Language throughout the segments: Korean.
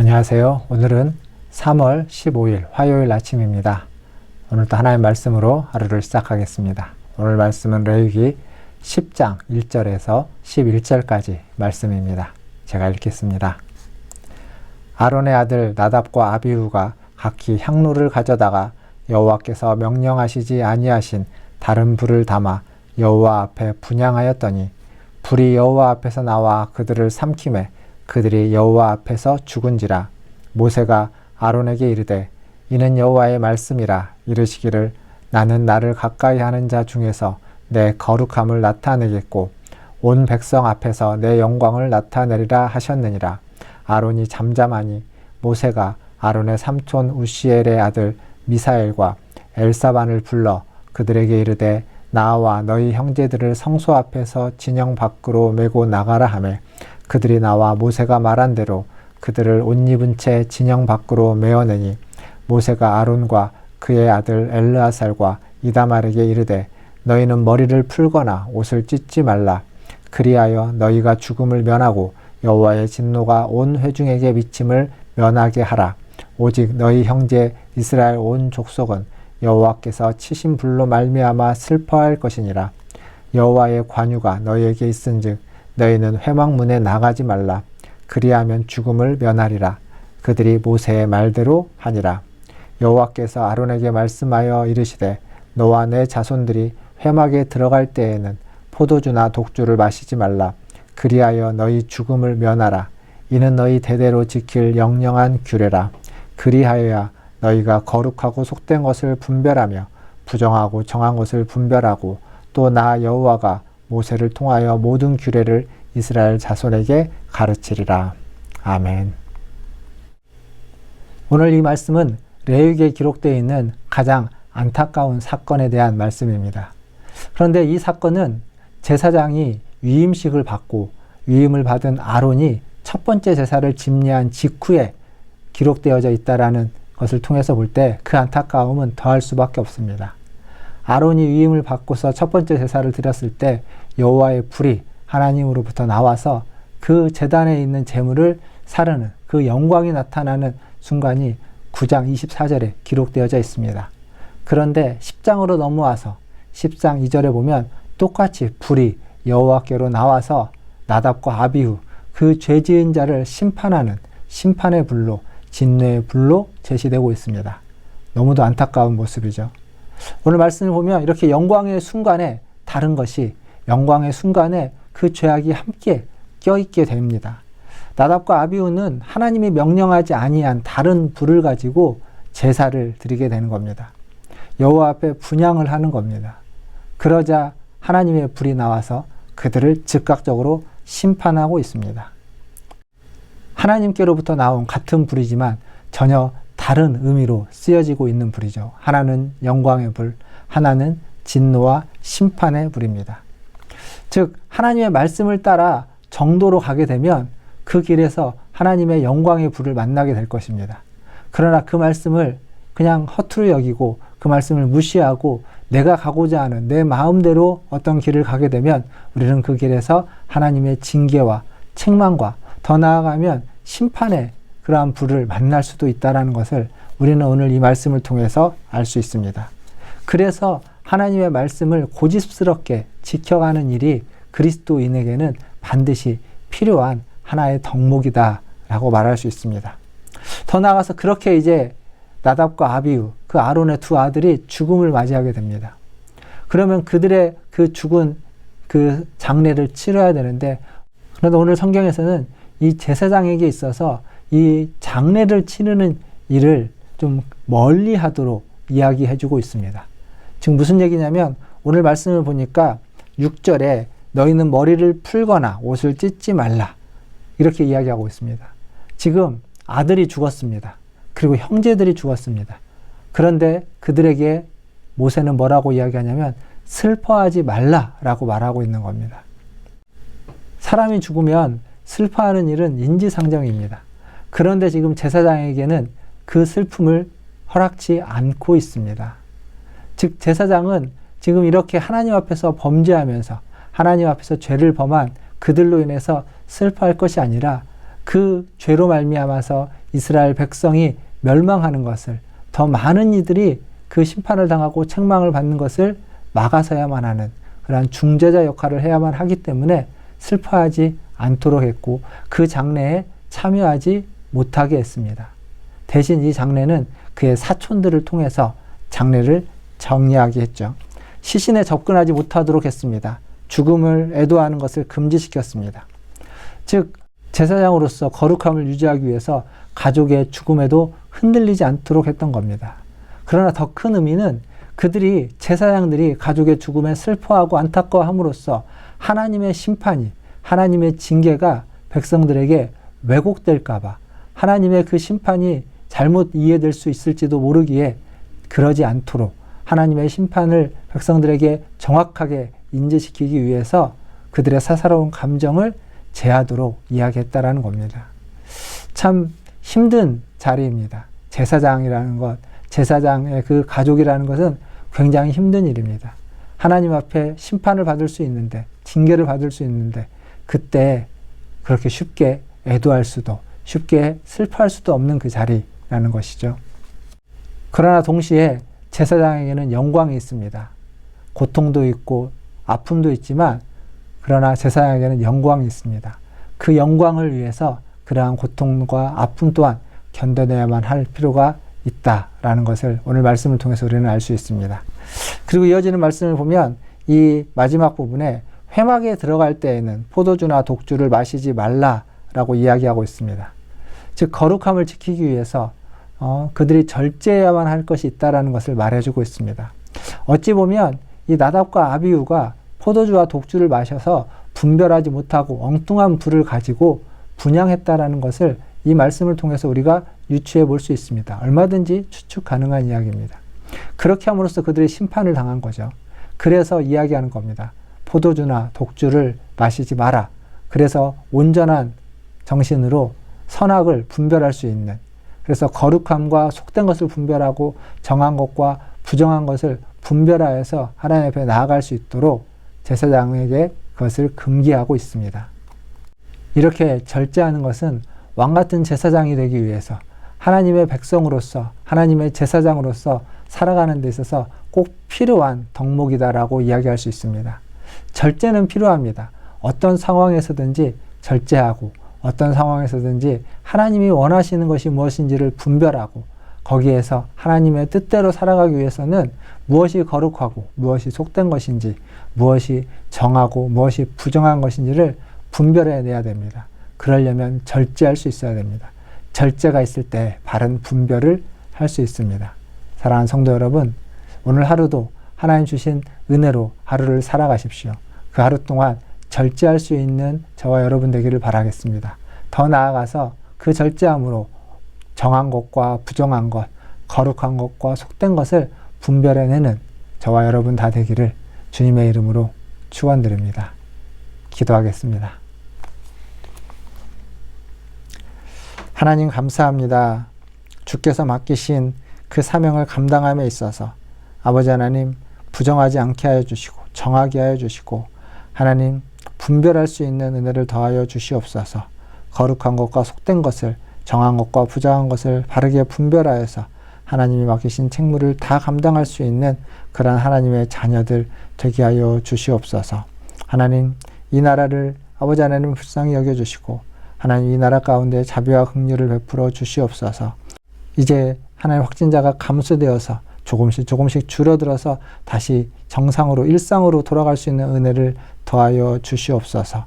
안녕하세요. 오늘은 3월 15일 화요일 아침입니다. 오늘도 하나님의 말씀으로 하루를 시작하겠습니다. 오늘 말씀은 레위기 10장 1절에서 11절까지 말씀입니다. 제가 읽겠습니다. 아론의 아들 나답과 아비후가 각기 향로를 가져다가 여호와께서 명령하시지 아니하신 다른 불을 담아 여호와 앞에 분향하였더니 불이 여호와 앞에서 나와 그들을 삼키매 그들이 여호와 앞에서 죽은지라. 모세가 아론에게 이르되 이는 여호와의 말씀이라. 이르시기를 나는 나를 가까이 하는 자 중에서 내 거룩함을 나타내겠고 온 백성 앞에서 내 영광을 나타내리라 하셨느니라. 아론이 잠잠하니 모세가 아론의 삼촌 우시엘의 아들 미사엘과 엘사반을 불러 그들에게 이르되 나와 너희 형제들을 성소 앞에서 진영 밖으로 메고 나가라 하매 그들이 나와 모세가 말한 대로 그들을 옷 입은 채 진영 밖으로 메어내니 모세가 아론과 그의 아들 엘르아살과 이다말에게 이르되 너희는 머리를 풀거나 옷을 찢지 말라. 그리하여 너희가 죽음을 면하고 여호와의 진노가 온 회중에게 미침을 면하게 하라. 오직 너희 형제 이스라엘 온 족속은 여호와께서 치신 불로 말미암아 슬퍼할 것이니라. 여호와의 관유가 너희에게 있은즉 너희는 회막문에 나가지 말라. 그리하면 죽음을 면하리라. 그들이 모세의 말대로 하니라. 여호와께서 아론에게 말씀하여 이르시되 너와 내 자손들이 회막에 들어갈 때에는 포도주나 독주를 마시지 말라. 그리하여 너희 죽음을 면하라. 이는 너희 대대로 지킬 영영한 규례라. 그리하여야 너희가 거룩하고 속된 것을 분별하며 부정하고 정한 것을 분별하고 또 나 여호와가 모세를 통하여 모든 규례를 이스라엘 자손에게 가르치리라. 아멘. 오늘 이 말씀은 레위기에 기록되어 있는 가장 안타까운 사건에 대한 말씀입니다. 그런데 이 사건은 제사장이 위임식을 받고 위임을 받은 아론이 첫 번째 제사를 집례한 직후에 기록되어져 있다라는 것을 통해서 볼 때 그 안타까움은 더할 수밖에 없습니다. 아론이 위임을 받고서 첫 번째 제사를 드렸을 때 여호와의 불이 하나님으로부터 나와서 그 제단에 있는 제물을 사르는 그 영광이 나타나는 순간이 9장 24절에 기록되어져 있습니다. 그런데 10장으로 넘어와서 10장 2절에 보면 똑같이 불이 여호와께로 나와서 나답과 아비후 그 죄지은 자를 심판하는 심판의 불로 진노의 불로 제시되고 있습니다. 너무도 안타까운 모습이죠. 오늘 말씀을 보면 이렇게 영광의 순간에 다른 것이 영광의 순간에 그 죄악이 함께 껴있게 됩니다. 나답과 아비후는 하나님이 명령하지 아니한 다른 불을 가지고 제사를 드리게 되는 겁니다. 여호와 앞에 분향을 하는 겁니다. 그러자 하나님의 불이 나와서 그들을 즉각적으로 심판하고 있습니다. 하나님께로부터 나온 같은 불이지만 전혀 다른 의미로 쓰여지고 있는 불이죠. 하나는 영광의 불, 하나는 진노와 심판의 불입니다. 즉 하나님의 말씀을 따라 정도로 가게 되면 그 길에서 하나님의 영광의 불을 만나게 될 것입니다. 그러나 그 말씀을 그냥 허투루 여기고 그 말씀을 무시하고 내가 가고자 하는 내 마음대로 어떤 길을 가게 되면 우리는 그 길에서 하나님의 징계와 책망과 더 나아가면 심판의 그러한 불을 만날 수도 있다는 것을 우리는 오늘 이 말씀을 통해서 알 수 있습니다. 그래서 하나님의 말씀을 고집스럽게 지켜가는 일이 그리스도인에게는 반드시 필요한 하나의 덕목이다 라고 말할 수 있습니다. 더 나아가서 그렇게 이제 나답과 아비후 그 아론의 두 아들이 죽음을 맞이하게 됩니다. 그러면 그들의 그 죽은 그 장례를 치러야 되는데 그런데 오늘 성경에서는 이 제사장에게 있어서 이 장례를 치르는 일을 좀 멀리 하도록 이야기해주고 있습니다. 지금 무슨 얘기냐면 오늘 말씀을 보니까 6절에 너희는 머리를 풀거나 옷을 찢지 말라 이렇게 이야기하고 있습니다. 지금 아들이 죽었습니다. 그리고 형제들이 죽었습니다. 그런데 그들에게 모세는 뭐라고 이야기하냐면 슬퍼하지 말라라고 말하고 있는 겁니다. 사람이 죽으면 슬퍼하는 일은 인지상정입니다. 그런데 지금 제사장에게는 그 슬픔을 허락치 않고 있습니다. 즉 제사장은 지금 이렇게 하나님 앞에서 범죄하면서 하나님 앞에서 죄를 범한 그들로 인해서 슬퍼할 것이 아니라 그 죄로 말미암아서 이스라엘 백성이 멸망하는 것을, 더 많은 이들이 그 심판을 당하고 책망을 받는 것을 막아서야만 하는 그러한 중재자 역할을 해야만 하기 때문에 슬퍼하지 않도록 했고 그 장례에 참여하지 못하게 했습니다. 대신 이 장례는 그의 사촌들을 통해서 장례를 정리하게 했죠. 시신에 접근하지 못하도록 했습니다. 죽음을 애도하는 것을 금지시켰습니다. 즉 제사장으로서 거룩함을 유지하기 위해서 가족의 죽음에도 흔들리지 않도록 했던 겁니다. 그러나 더 큰 의미는 그들이, 제사장들이 가족의 죽음에 슬퍼하고 안타까워함으로써 하나님의 심판이, 하나님의 징계가 백성들에게 왜곡될까봐, 하나님의 그 심판이 잘못 이해될 수 있을지도 모르기에 그러지 않도록 하나님의 심판을 백성들에게 정확하게 인지시키기 위해서 그들의 사사로운 감정을 제하도록 이야기했다라는 겁니다. 참 힘든 자리입니다. 제사장이라는 것, 제사장의 그 가족이라는 것은 굉장히 힘든 일입니다. 하나님 앞에 심판을 받을 수 있는데, 징계를 받을 수 있는데 그때 그렇게 쉽게 애도할 수도, 쉽게 슬퍼할 수도 없는 그 자리라는 것이죠. 그러나 동시에 제사장에게는 영광이 있습니다. 고통도 있고 아픔도 있지만 그러나 제사장에게는 영광이 있습니다. 그 영광을 위해서 그러한 고통과 아픔 또한 견뎌내야만 할 필요가 있다라는 것을 오늘 말씀을 통해서 우리는 알 수 있습니다. 그리고 이어지는 말씀을 보면 이 마지막 부분에 회막에 들어갈 때에는 포도주나 독주를 마시지 말라라고 이야기하고 있습니다. 즉 거룩함을 지키기 위해서 그들이 절제해야만 할 것이 있다라는 것을 말해주고 있습니다. 어찌 보면 이 나답과 아비후가 포도주와 독주를 마셔서 분별하지 못하고 엉뚱한 불을 가지고 분향했다라는 것을 이 말씀을 통해서 우리가 유추해 볼 수 있습니다. 얼마든지 추측 가능한 이야기입니다. 그렇게 함으로써 그들이 심판을 당한 거죠. 그래서 이야기하는 겁니다. 포도주나 독주를 마시지 마라. 그래서 온전한 정신으로 선악을 분별할 수 있는, 그래서 거룩함과 속된 것을 분별하고 정한 것과 부정한 것을 분별하여서 하나님 앞에 나아갈 수 있도록 제사장에게 그것을 금기하고 있습니다. 이렇게 절제하는 것은 왕같은 제사장이 되기 위해서, 하나님의 백성으로서, 하나님의 제사장으로서 살아가는 데 있어서 꼭 필요한 덕목이다라고 이야기할 수 있습니다. 절제는 필요합니다. 어떤 상황에서든지 절제하고, 어떤 상황에서든지 하나님이 원하시는 것이 무엇인지를 분별하고, 거기에서 하나님의 뜻대로 살아가기 위해서는 무엇이 거룩하고 무엇이 속된 것인지, 무엇이 정하고 무엇이 부정한 것인지를 분별해내야 됩니다. 그러려면 절제할 수 있어야 됩니다. 절제가 있을 때 바른 분별을 할 수 있습니다. 사랑하는 성도 여러분, 오늘 하루도 하나님 주신 은혜로 하루를 살아가십시오. 그 하루 동안 절제할 수 있는 저와 여러분 되기를 바라겠습니다. 더 나아가서 그 절제함으로 정한 것과 부정한 것, 거룩한 것과 속된 것을 분별해내는 저와 여러분 다 되기를 주님의 이름으로 축원드립니다. 기도하겠습니다. 하나님 감사합니다. 주께서 맡기신 그 사명을 감당함에 있어서 아버지 하나님 부정하지 않게 하여 주시고 정하게 하여 주시고 하나님 분별할 수 있는 은혜를 더하여 주시옵소서. 거룩한 것과 속된 것을, 정한 것과 부정한 것을 바르게 분별하여서 하나님이 맡기신 책무를 다 감당할 수 있는 그런 하나님의 자녀들 되게 하여 주시옵소서. 하나님 이 나라를 아버지 하나님 불쌍히 여겨주시고 하나님 이 나라 가운데 자비와 긍휼을 베풀어 주시옵소서. 이제 하나님 확진자가 감소되어서 조금씩 줄어들어서 다시 정상으로 일상으로 돌아갈 수 있는 은혜를 더하여 주시옵소서.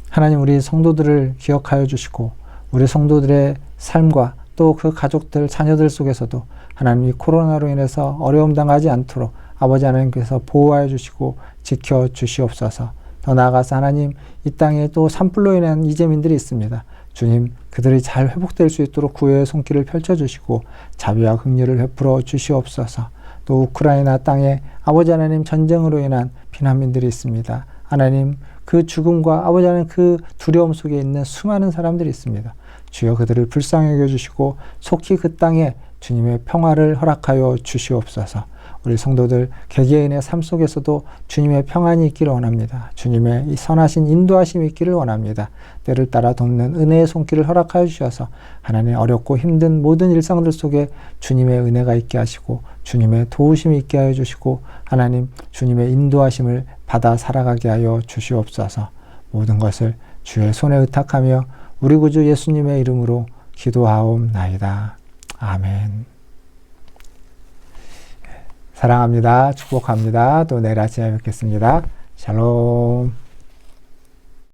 하나님 우리 성도들을 기억하여 주시고 우리 성도들의 삶과 또 그 가족들, 자녀들 속에서도 하나님 이 코로나로 인해서 어려움 당하지 않도록 아버지 하나님께서 보호하여 주시고 지켜 주시옵소서. 더 나아가서 하나님 이 땅에 또 산불로 인한 이재민들이 있습니다. 주님 그들이 잘 회복될 수 있도록 구애의 손길을 펼쳐주시고 자비와 긍휼을 베풀어 주시옵소서. 또 우크라이나 땅에 아버지 하나님 전쟁으로 인한 피난민들이 있습니다. 하나님 그 죽음과 아버지 하나님 그 두려움 속에 있는 수많은 사람들이 있습니다. 주여 그들을 불쌍히 여겨주시고 속히 그 땅에 주님의 평화를 허락하여 주시옵소서. 우리 성도들 개개인의 삶 속에서도 주님의 평안이 있기를 원합니다. 주님의 이 선하신 인도하심이 있기를 원합니다. 때를 따라 돕는 은혜의 손길을 허락하여 주셔서 하나님 어렵고 힘든 모든 일상들 속에 주님의 은혜가 있게 하시고 주님의 도우심이 있게 하여 주시고 하나님 주님의 인도하심을 받아 살아가게 하여 주시옵소서. 모든 것을 주의 손에 의탁하며 우리 구주 예수님의 이름으로 기도하옵나이다. 아멘. 사랑합니다. 축복합니다. 또 내일 아침에 뵙겠습니다. 샬롬.